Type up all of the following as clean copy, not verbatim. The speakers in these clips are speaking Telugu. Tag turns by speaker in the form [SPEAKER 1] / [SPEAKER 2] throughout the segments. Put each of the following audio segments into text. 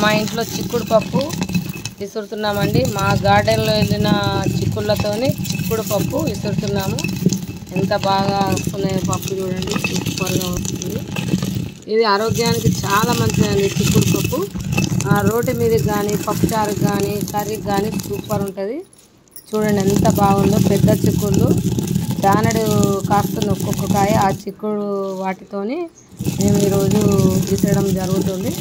[SPEAKER 1] మా ఇంట్లో చిక్కుడు పప్పు విసురుతున్నామండి. మా గార్డెన్లో వెళ్ళిన చిక్కుళ్ళతోని చిక్కుడు పప్పు విసురుతున్నాము. ఎంత బాగా వస్తున్నాయి పప్పు చూడండి, సూపర్గా వస్తుంది. ఇది ఆరోగ్యానికి చాలా మంచిదండి చిక్కుడు పప్పు. రోటి మీదకి కానీ పప్పుచారుకి కానీ కర్రీకి కానీ సూపర్ ఉంటుంది. చూడండి ఎంత బాగుందో. పెద్ద చిక్కుళ్ళు దానడు కాస్తుంది ఒక్కొక్క కాయ. ఆ చిక్కుడు వాటితోని మేము ఈరోజు విసరడం జరుగుతుంది.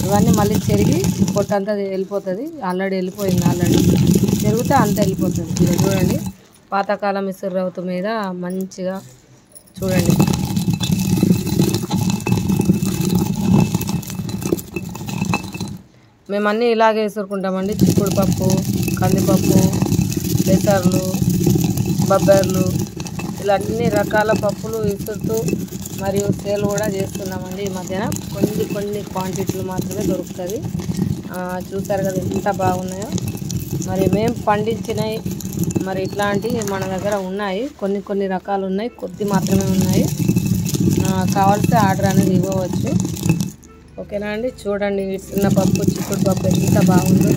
[SPEAKER 1] ఇవన్నీ మళ్ళీ చెరిగి పొట్టంతా వెళ్ళిపోతుంది. ఆల్రెడీ వెళ్ళిపోయింది. ఆల్రెడీ చెరిగితే అంతా వెళ్ళిపోతుంది. ఇలా చూడండి పాతకాలం ఇసురు రవ్వత మీద మంచిగా చూడండి. మేము అన్నీ ఇలాగే విసురుకుంటామండి. చిక్కుడు పప్పు, కందిపప్పు, పెసర్లు, బొబ్బర్లు, ఇలా అన్ని రకాల పప్పులు విసురుతూ మరియు సేల్ కూడా చేస్తున్నామండి. ఈ మధ్యన కొన్ని క్వాంటిటీలు మాత్రమే దొరుకుతుంది. చూసారు కదా ఎంత బాగున్నాయో. మరి మేము పండించినవి మరి ఇట్లాంటివి మన దగ్గర ఉన్నాయి. కొన్ని రకాలు ఉన్నాయి, కొద్ది మాత్రమే ఉన్నాయి. కావాల్సిన ఆర్డర్ అనేది ఇవ్వవచ్చు. ఓకేనా అండి. చూడండి చిన్న పప్పు, చిక్కుడు పప్పు ఎంత బాగుందో.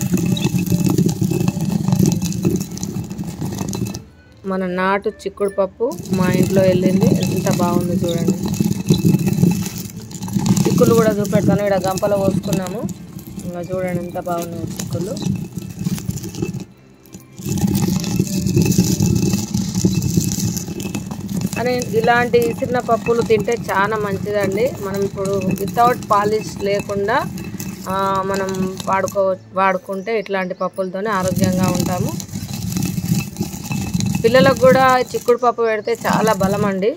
[SPEAKER 1] మన నాటు చిక్కుడు పప్పు మా ఇంట్లో వెళ్ళింది. ఎంత బాగుందో చూడండి. చిక్కులు కూడా చూపెడతాను. ఇక్కడ గంపలో పోసుకున్నాము. ఇంకా చూడండి ఎంత బాగున్నాయి చిక్కులు. అని ఇలాంటి చిన్న పప్పులు తింటే చాలా మంచిదండి. మనం ఇప్పుడు వితౌట్ పాలిష్ లేకుండా మనం వాడుకుంటే ఇట్లాంటి పప్పులతోనే ఆరోగ్యంగా ఉంటాము. పిల్లలకు కూడా చిక్కుడు పప్పు పెడితే చాలా బలం అండి.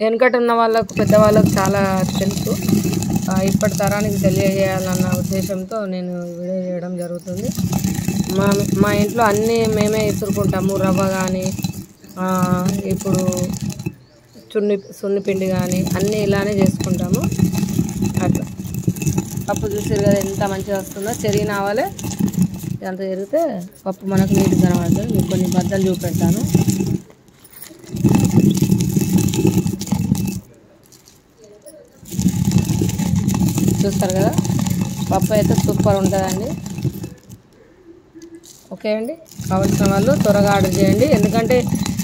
[SPEAKER 1] వెనకట ఉన్న వాళ్ళకు, పెద్దవాళ్ళకు చాలా తెలుసు. ఇప్పటి తరానికి తెలియజేయాలన్న ఉద్దేశంతో నేను వీడియో చేయడం జరుగుతుంది. మా ఇంట్లో అన్నీ మేమే ఇసురుకుంటాము. రవ్వ కానీ, ఇప్పుడు సున్నిపిండి కానీ అన్నీ ఇలానే చేసుకుంటాము. అట్లా పప్పు చూసారు కదా ఎంత మంచిగా వస్తుందో. చెరిగిన ఆవాలే ఎంత చెరిగితే పప్పు మనకు నీట్గా కనబడుతుంది. మీకు కొన్ని బద్దలు చూపెడతాను. చూస్తారు కదా పప్పు అయితే సూపర్ ఉంటుందండి. ఓకే అండి. కావాల్సిన వాళ్ళు త్వరగా ఆర్డర్ చేయండి. ఎందుకంటే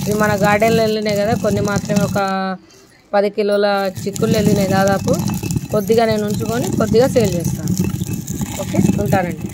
[SPEAKER 1] ఇవి మన గార్డెన్లో వెళ్ళినాయి కదా, కొన్ని మాత్రమే ఒక 10 కిలోల చిక్కుళ్ళు వెళ్ళినాయి దాదాపు. కొద్దిగా నేను ఉంచుకొని కొద్దిగా సేల్ చేస్తాను. ఓకే, ఉంటానండి.